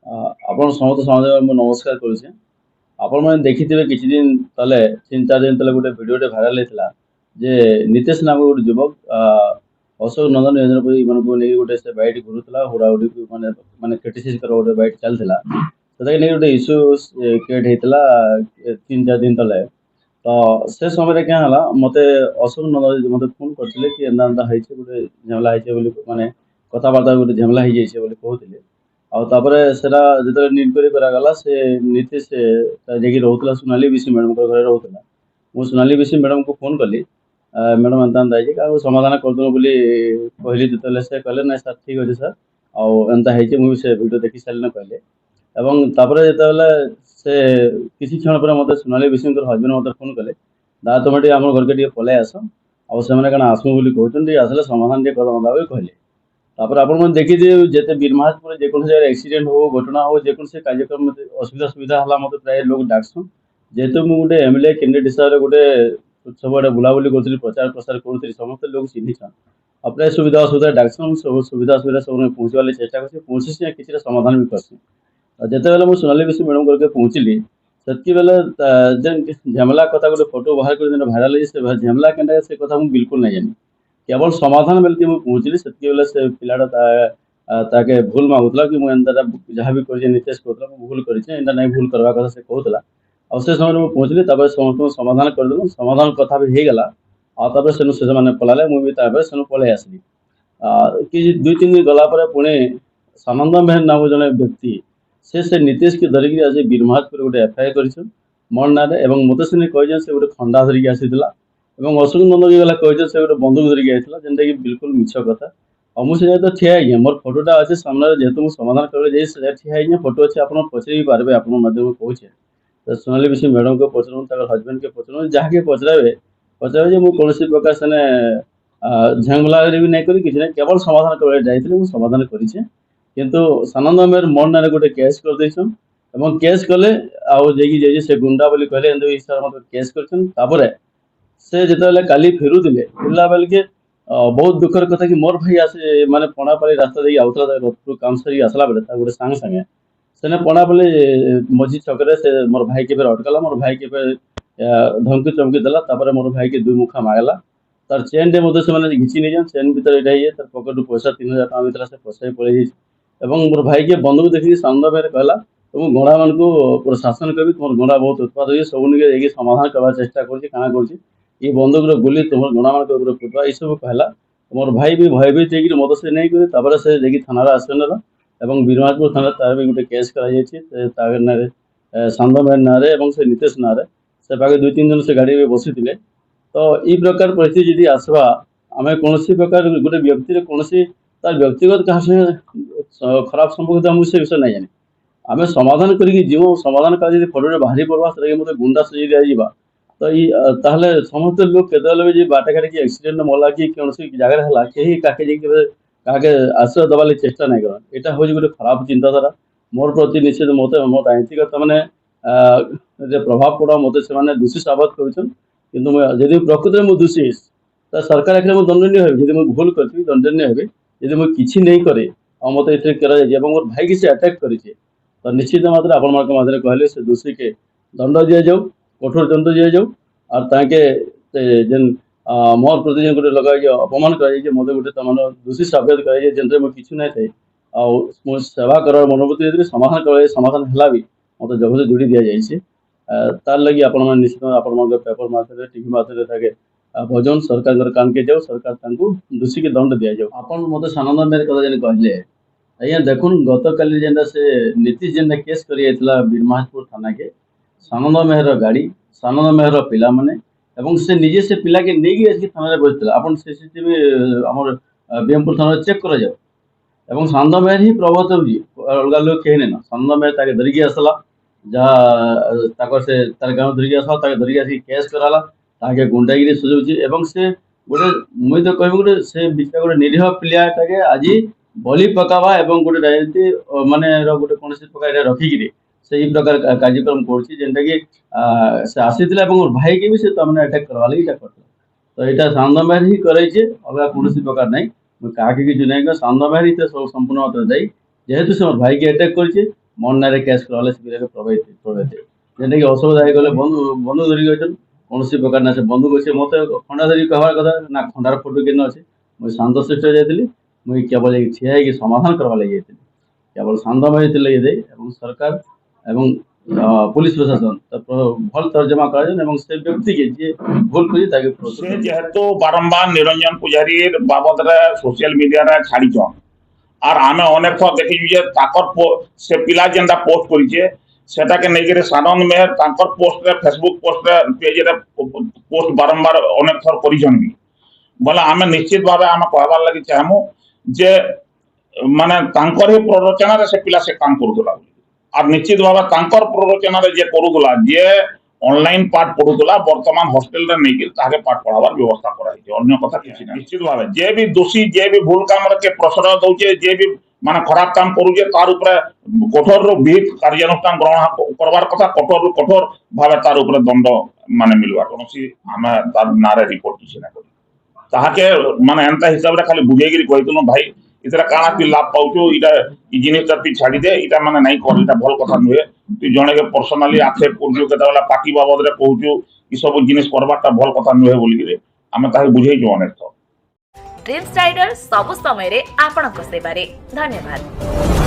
ଆପଣ ସମସ୍ତ ସମାଜକୁ ମୁଁ ନମସ୍କାର କରୁଛି। ଆପଣମାନେ ଦେଖିଥିବେ କିଛି ଦିନ ତଳେ 3-4 ଦିନ ତଳେ ଗୋଟେ ଭିଡ଼ିଓଟେ ଭାଇରାଲ ହେଇଥିଲା ଯେ ନିତେଶ ନାମକ ଗୋଟେ ଯୁବକ ଅଶୋକ ନନ୍ଦନ ଯୋଜନା ଏମାନଙ୍କୁ ନେଇ ଗୋଟେ ସେ ବାଇକ୍ ଘୁରୁଥିଲା ହୁଡ଼ାହୁଡ଼ିକୁ ମାନେ କ୍ରିଟିସାଇଜ୍ କର ଗୋଟେ ବାଇକ୍ ଚାଲିଥିଲା। ସେଥିପାଇଁ ନେଇ ଗୋଟେ ଇସ୍ୟୁ କ୍ରିଏଟ୍ ହେଇଥିଲା 3-4 ଦିନ ତଳେ। ତ ସେ ସମୟରେ କାଁ ହେଲା ମତେ ଅଶୋକ ନନ୍ଦନ ମତେ ଫୋନ୍ କରିଥିଲେ କି ଏନ୍ତା ଏନ୍ତା ହେଇଛି ଗୋଟେ ଝାମେଲା ହେଇଛି ବୋଲି ମାନେ କଥାବାର୍ତ୍ତା ଗୋଟେ ଝାମେଲା ହେଇଯାଇଛି ବୋଲି କହୁଥିଲେ। ଆଉ ତାପରେ ସେଟା ଯେତେବେଳେ ଇନକ୍ୱାରି କରାଗଲା ସେ ନୀତିଶ ଯାଇକି ରହୁଥିଲା ସୋନାଲି ବିଶି ମ୍ୟାଡ଼ାମଙ୍କ ଘରେ ରହୁଥିଲା। ମୁଁ ସୋନାଲି ବିଶି ମ୍ୟାଡ଼ାମକୁ ଫୋନ୍ କଲି ମ୍ୟାଡ଼ାମ ଏନ୍ତା ଏନ୍ତା ହେଇଛି କାହାକୁ ସମାଧାନ କରିଦେବୁ ବୋଲି କହିଲି ଯେତେବେଳେ ସେ କହିଲେ ନାଇଁ ସାର୍ ଠିକ୍ ଅଛି ସାର୍ ଆଉ ଏନ୍ତା ହେଇଛି ମୁଁ ବି ସେ ଭିଡ଼ିଓ ଦେଖି ସାରିଲିଣି କହିଲେ। ଏବଂ ତାପରେ ଯେତେବେଳେ ସେ କିଛି କ୍ଷଣ ପରେ ମୋତେ ସୋନାଲି ବିଶିଙ୍କର ହଜବେଣ୍ଡ ମୋତେ ଫୋନ୍ କଲେ ଦାଦା ତୁମେ ଟିକେ ଆମ ଘରକେ ଟିକେ ପଳେଇ ଆସ ଆଉ ସେମାନେ କାଣା ଆସମୁ ବୋଲି କହୁଛନ୍ତି ଆସିଲେ ସମାଧାନ ଟିକେ କରିଦେବା ବୋଲି କହିଲେ। ତାପରେ ଆପଣମାନେ ଦେଖିଥିବେ ଯେତେ ବିରମାହାଜପୁରରେ ଯେକୌଣସି ଜାଗାରେ ଆକ୍ସିଡେଣ୍ଟ ହଉ ଘଟଣା ହଉ ଯେକୌଣସି କାର୍ଯ୍ୟକ୍ରମ ଅସୁବିଧା ହେଲା ମୋତେ ପ୍ରାୟ ଲୋକ ଡାକସନ୍। ଯେହେତୁ ମୁଁ ଗୋଟେ MLA କ୍ୟାଣ୍ଡିଡେଟ୍ ହିସାବରେ ଗୋଟେ ସବୁଆଡ଼େ ବୁଲାବୁଲି କରୁଥିଲି ପ୍ରଚାର ପ୍ରସାର କରୁଥିଲି ସମସ୍ତେ ଲୋକ ଚିହ୍ନିଛନ୍। ଆଉ ପ୍ରାୟ ସୁବିଧା ଅସୁବିଧା ଡାକସନ୍ ସବୁ ସୁବିଧା ଅସୁବିଧା ସବୁ ପହଞ୍ଚିବାର ଲାଗି ଚେଷ୍ଟା କରୁଛି ପହଞ୍ଚିସି କିଛିଟା ସମାଧାନ ବି କରସି। ଯେତେବେଳେ ମୁଁ ସୋନାଲି ବିଶି ମ୍ୟାଡ଼ାମ ଘରକେ ପହଞ୍ଚିଲି ସେତିକି ବେଲେ ଯେନ୍ ଝାମେଲା କଥା ଗୋଟେ ଫଟୋ ବାହାର କରି ଭାଇରାଲ ହେଇଛି ସେ ଝାମେଲା କେନ୍ତା ସେ କଥା ମୁଁ ବିଲକୁଲ ନାଇଁ ଜାନି। କେବଳ ସମାଧାନ ବେଲକି ମୁଁ ପହଞ୍ଚିଲି ସେତିକି ବେଲେ ସେ ପିଲାଟା ତାକେ ଭୁଲ ମାଗୁଥିଲା କି ମୁଁ ଏନ୍ତା ଯାହା ବି କରିଛି ନିତେଶ କହୁଥିଲା ମୁଁ ଭୁଲ କରିଛି ଏନ୍ତା ନାଇଁ ଭୁଲ କରିବା କଥା ସେ କହୁଥିଲା। ଆଉ ସେ ସମୟରେ ମୁଁ ପହଞ୍ଚିଲି ତାପରେ ସମସ୍ତଙ୍କୁ ସମାଧାନ କରିଦେଲୁ ସମାଧାନ କଥା ବି ହେଇଗଲା। ଆଉ ତାପରେ ସେନୁ ସେମାନେ ପଳାଲେ ମୁଁ ବି ତାପରେ ସେନୁ ପଳେଇ ଆସିଲି। କି 2-3 ଦିନ ଗଲା ପରେ ପୁଣି ସାନନ୍ଦ ମେହେର ନାମ ଜଣେ ବ୍ୟକ୍ତି ସେ ନିତେଶକୁ ଧରିକି ଆଜି ବିରମାହାଜପୁର ଗୋଟେ FIR କରିଛନ୍ତି ମୋର ନାଁରେ ଏବଂ ମୋତେ ସେନେ କହିଛନ୍ତି ସେ ଗୋଟେ ଖଣ୍ଡା ଧରିକି ଆସିଥିଲା ଏବଂ ଅଶୋକ ନନ୍ଦ ଗଲା କହିଛନ୍ତି ସେ ଗୋଟେ ବନ୍ଧୁକ ଧରିକି ଆସିଥିଲା ଯେନ୍ଟାକି ବିଲକୁଲ ମିଛ କଥା। ଆଉ ମୁଁ ସେ ଜାଗାରେ ତ ଠିଆ ହେଇଛି ମୋର ଫଟୋଟା ଅଛି ସାମ୍ନାରେ ଯେହେତୁ ମୁଁ ସମାଧାନ କରିବାକୁ ଯାଇ ସେ ଜାଗାରେ ଠିଆ ହେଇଛି ଫଟୋ ଅଛି ଆପଣ ପଚାରି ବି ପାରିବେ ଆପଣଙ୍କ ମାଧ୍ୟମରେ କହୁଛେ। ତ ସୋନାଲି ବିଶି ମ୍ୟାଡ଼ାମକୁ ପଚାରୁନ୍ ତାଙ୍କର ହଜବେଣ୍ଡକେ ପଚାରୁନ୍ ଯାହାକେ ପଚରାବେ ଯେ ମୁଁ କୌଣସି ପ୍ରକାର ସେନେ ଝାମେଲାରେ ବି ନାଇଁ କରି କିଛି ନାହିଁ କେବଳ ସମାଧାନ କରିବାକୁ ଯାଇଥିଲି ମୁଁ ସମାଧାନ କରିଛେ। କିନ୍ତୁ ସାନନ୍ଦ ମେହେର ମୋର ନାଁରେ ଗୋଟେ କେସ୍ କରିଦେଇଛନ୍ ଏବଂ କେସ୍ କଲେ ଆଉ ଯାଇକି ଯାଇକି ସେ ଗୁଣ୍ଡା ବୋଲି କହିଲେ ଏମିତି ହିସାବରେ ମୋତେ କେସ୍ କରିଛନ୍ତି। ତାପରେ ସେ ଯେତେବେଳେ କାଲି ଫେରୁଥିଲେ ଫେରିଲା ବେଲକେ ବହୁତ ଦୁଃଖର କଥା କି ମୋର ଭାଇ ଆସେ ମାନେ ପଣାପାଲି ରାସ୍ତା ଦେଇକି ଆଉଥିଲା ରଥରୁ କାମ ସାରିକି ଆସିଲା ବେଳେ ତା ଗୋଟେ ସାଙ୍ଗେ ସେନେ ପଣାପାଲି ମଝି ଛକରେ ସେ ମୋର ଭାଇ କେବେ ଅଟକଲା ମୋର ଭାଇ କେବେ ଧମକି ଚମକି ଦେଲା ତାପରେ ମୋର ଭାଇକି 2 ମୁଖା ମାଗଲା ତାର ଚେନ୍ ଟେ ମଧ୍ୟ ସେମାନେ ଘିଚି ନେଇଯାନ୍ ଚେନ୍ ଭିତରେ ଏଇଟା ଇଏ ତାର ପକେଟରୁ ପଇସା 3000 ଟଙ୍କା ଭିତରେ ସେ ପଇସା ପଳେଇ ଯାଇଛି ଏବଂ ମୋର ଭାଇକି ବନ୍ଧୁକୁ ଦେଖିକି ସାନନ୍ଦ ଭାଇରେ କହିଲା ମୁଁ ଗଣାମାନଙ୍କୁ ପୁରା ଶାସନ କରିବି ତୁମର ଗଣା ବହୁତ ଉତ୍ପାଦ ହେଇଛି ସବୁନିକେ ଯାଇକି ସମାଧାନ କରିବା ଚେଷ୍ଟା କରୁଛି କାଣା କରୁଛି ଏ ବନ୍ଧୁକର ଗୁଲି ତୁମର ଗଣାମାନଙ୍କ ଉପରେ ଫୁଟବା ଏସବୁ କହିଲା। ମୋର ଭାଇ ବି ଭୟଭୀତ ହେଇକି ମୋତେ ସେ ନେଇକରି ତାପରେ ସେ ଯାଇକି ଥାନାରେ ଆଶ୍ରୟ ନେଲା ଏବଂ ବିରମାହାଜପୁର ଥାନାରେ ତାର ବି ଗୋଟେ କେସ୍ କରାଯାଇଛି ତା ନାଁରେ ସାନନ୍ଦ ମେହେର ନାଁରେ ଏବଂ ସେ ନିତେଶ ନାଁରେ ସେ ପାଖେ 2-3 ଜଣ ସେ ଗାଡ଼ିରେ ବସିଥିଲେ। ତ ଏଇ ପ୍ରକାର ପରିସ୍ଥିତି ଯଦି ଆସିବା ଆମେ କୌଣସି ପ୍ରକାର ଗୋଟେ ବ୍ୟକ୍ତିରେ କୌଣସି ତାର ବ୍ୟକ୍ତିଗତ କାହା ସାଙ୍ଗେ ଖରାପ ସମ୍ପର୍କ ଆମକୁ ସେ ବିଷୟ ନାଇଁ ଜାନି ଆମେ ସମାଧାନ କରିକି ଯେଉଁ ସମାଧାନ କାର୍ଯ୍ୟ ଯଦି ଫଟୋରେ ବାହାରି ପଡ଼ବା ସେଟାକି ମୋତେ ଗୁଣ୍ଡା ସଜେଇ ଦିଆଯିବା ତ ତାହେଲେ ସମସ୍ତ ଲୋକ କେତେବେଳେ ବି ଯେ ବାଟେ ଘାଟେ କି ଆକ୍ସିଡେଣ୍ଟ ମଲା କି କୌଣସି ଜାଗାରେ ହେଲା କେହି କାକେ ଯାଇକି କାହାକେ ଆଶ୍ରୟ ଦେବା ଲାଗି ଚେଷ୍ଟା ନାଇଁ କରନ୍ ଏଇଟା ହେଉଛି ଗୋଟେ ଖରାପ ଚିନ୍ତାଧାରା ମୋର ପ୍ରତି ନିଶ୍ଚିତ ମୋତେ ମୋ ଆଇନଗତ ମାନେ ଯେ ପ୍ରଭାବ ପଡ଼ା ମୋତେ ସେମାନେ ଦୋଷୀ ସାବ୍ୟସ୍ତ କରୁଛନ୍। କିନ୍ତୁ ଯଦି ପ୍ରକୃତରେ ମୁଁ ଦୋଷୀ ତ ସରକାର ଆଖରେ ମୁଁ ଦଣ୍ଡନୀୟ ହେବି ଯଦି ମୁଁ ଭୁଲ କରିଥିବି ଦଣ୍ଡନୀୟ ହେବି ଯଦି ମୁଁ କିଛି ନେଇ କରେ ଆଉ ମୋତେ ଏଥିରେ କରାଯାଇଛି ଏବଂ ମୋର ଭାଇକି ସେ ଆଟାକ୍ କରିଛି ତ ନିଶ୍ଚିତ ମାତ୍ରାରେ ଆପଣମାନଙ୍କ ମାଧ୍ୟମରେ କହିଲେ ସେ ଦୋଷୀକେ ଦଣ୍ଡ ଦିଆଯାଉ କଠୋର ଦଣ୍ଡ ଦିଆଯାଉ ଆଉ ତାଙ୍କେ ଯେନ୍ ମୋର ପ୍ରତି ଯେନ୍ ଗୋଟେ ଲଗାଯାଇଛି ଅପମାନ କରାଯାଇଛି ମୋତେ ଗୋଟେ ତାମାନେ ଦୋଷୀ ସାବ୍ୟସ୍ତ କରାଯାଇଛି ଯେନ୍ଥିରେ ମୁଁ କିଛି ନାଇଁ ଥାଏ ଆଉ ମୁଁ ସେବା କରିବାର ମନୋବୃତ୍ତି ଦେଇଥିଲି ସମାଧାନ କରାଯାଇ ସମାଧାନ ହେଲା ବି ମୋତେ ଜବରଦସ୍ତି ଯୋଡ଼ି ଦିଆଯାଇଛି। ତାର ଲାଗି ଆପଣମାନେ ନିଶ୍ଚିତ ଆପଣମାନଙ୍କ ପେପର ମାଧ୍ୟମରେ ଟିଭି ମାଧ୍ୟମରେ ତାକେ ଭଜନ ସରକାରଙ୍କର କାମକେ ଯାଉ ସରକାର ତାଙ୍କୁ ଦୋଷୀକେ ଦଣ୍ଡ ଦିଆଯାଉ। ଆପଣ ମୋତେ ସାନନ୍ଦ ମେହେର କଥା ଯେନ୍ କହିଲେ ଆଜ୍ଞା ଦେଖୁନ୍ ଗତକାଲି ଯେନ୍ଟା ସେ ନୀତିଶ ଯେନ୍ଟା କେସ୍ କରି ଯାଇଥିଲା ବିରମାହାଜପୁର ଥାନାକେ ସାନନ୍ଦ ମେହେରର ଗାଡ଼ି ସାନନ୍ଦ ମେହେରର ପିଲାମାନେ ଏବଂ ସେ ନିଜେ ସେ ପିଲାକେ ନେଇକି ଆସିକି ଥାନାରେ ବସିଥିଲା ଆପଣ CCTV ଆମର ବିଏମପୁର ଥାନାରେ ଚେକ୍ କରାଯାଉ ଏବଂ ସାନନ୍ଦ ମେହେର ହିଁ ପ୍ରଭାତ ହେଉଛି ଅଲଗା ଲୋକ କେହି ନାଇଁନ ସାନନ୍ଦ ମେହେର ତାକେ ଧରିକି ଆସିଲା ଯାହା ତାଙ୍କର ସେ ତାର ଗାଁ ଧରିକି ଆସିଲା ତାକେ ଧରିକି ଆସିକି କେସ୍ କରାଲା ତାକେ ଗୁଣ୍ଡାଗିରି ସୁଝଉଛି ଏବଂ ସେ ଗୋଟେ ମୁଇଁ ତ କହିବି ଗୋଟେ ସେ ବିଚରା ଗୋଟେ ନିରୀହ ପିଲାଟାକେ ଆଜି ବଳି ପକାବା ଏବଂ ଗୋଟେ ରାଜନୀତି ମାନେ ଗୋଟେ କୌଣସି ପ୍ରକାର ରଖିକିରି ସେଇ ପ୍ରକାର କାର୍ଯ୍ୟକ୍ରମ କରୁଛି ଯେନ୍ଟାକି ସେ ଆସିଥିଲା ଏବଂ ଭାଇକି ବି ସେ ତାମାନେ ଆଟାକ୍ କରିବା ଲାଗି ଏଇଟା କରିଥିଲା ତ ଏଇଟା ସାନନ୍ଦ ମେହେର ହିଁ କରାଇছে ଅଲଗା କୌଣସି ପ୍ରକାର ନାହିଁ ମୁଁ କାହାକେ କିଛି ନାହିଁ ସାନନ୍ଦ ମେହେର ହିଁ ସବୁ ସମ୍ପୂର୍ଣ୍ଣ ମାତ୍ରାରେ ଦାୟୀ ଯେହେତୁ ସେ ମୋର ଭାଇକି ଆଟାକ୍ କରିছে ମନ ନାଁରେ କେସ୍ କରାହେଲେ ସେ ପିଲାକେ ପ୍ରଭାବିତ ଯେନ୍ଟାକି ଅସୁବିଧା ହେଇଗଲେ ବନ୍ଧୁ ଧରିକି ଅଛନ୍ କୌଣସି ପ୍ରକାର ନା ସେ ବନ୍ଧୁକ ସେ ମତେ ଖଣ୍ଡା ଧରିକି କହିବାର କଥା ନା ଖଣ୍ଡାର ଫଟୋ କେନ ଅଛି ମୁଇଁ ଶାନ୍ତ ଶିଷ୍ଟ ଯାଇଥିଲି ମୁଇଁ କେବଳ ଠିଆ ହେଇକି ସମାଧାନ କରବା ଲାଗି ଯାଇଥିଲି କେବଳ ଶାନ୍ତମୟ ଥିଲେ ଦେଇ ଏବଂ ସରକାର ଏବଂ পুলিশ প্রশাসন ভাল তর্জমা করেন এবং সেই ব্যক্তিকে যে ভুল করে তাকে সে যেহেতু বারম্বার নিরঞ্জন পূজারীর বাবদরে সোশ্যাল মিডিয়ারে ছাড়িছন আর আমি অনেক থর দেখিছি যে তাকর সে পিলা যেটা পোস্ট করেছে সেটাকে নেইকি সানন্দ মেহর তাকর পোস্টরে ফেসবুক পোস্টরে পেজরে পোস্ট বারম্বার অনেক থর করিছন বি বলে আমি নিশ্চিত ভাবে আমি কহবার লাগি চাহমু যে মানে তাঙ্কর হি প্ররোচনারে সে পিলা সে কাম করুলা আর নিশ্চিত ভাবে তাঙ্কর প্ররোচনারে যে করুলা যে অনলাইন পাঠ পড়ুলা বর্তমান হস্টেলরে নেইকি তাকে পাঠ পড়াবার ব্যবস্থা করা হয়েছে অন্য কথা কিছু না নিশ্চিত ভাবে যে বি দোষী যে বি ভুল কামকে প্রশ্রয় দৌছে যে বি মানে খারাপ কাম করুছে তার উপরে কঠোর বিহিত কার্যানুষ্ঠান গ্রহণ করবার কথা কঠোর ভাবে তার উপরে দণ্ড মানে মিলবার কোনসি আমি তার নারে রিপোর্ট কিছু না করি তাহাকে মানে এন্তা হিসাবে খালি বুঝাইকি কইতুন ভাই এতরা কাଣା তুই লাভ পাউଛୁ এটা এই জিনিসটা তুই ছাড়ি দে এটা মানে নাই কর এটা ভাল কথা নুহে তুই জনেকে পর্সনালি আক্ষেপ করছু কেতবেলা পার্টি বাবদরে কହୁଛୁ এসব জিনিস করবারটা ভাল কথা নুহে বলিকি আমি তাকে বুঝাইଛୁ অনেক ड्रीम्स राइडर सबु समय आपणक सेवारे धन्यवाद।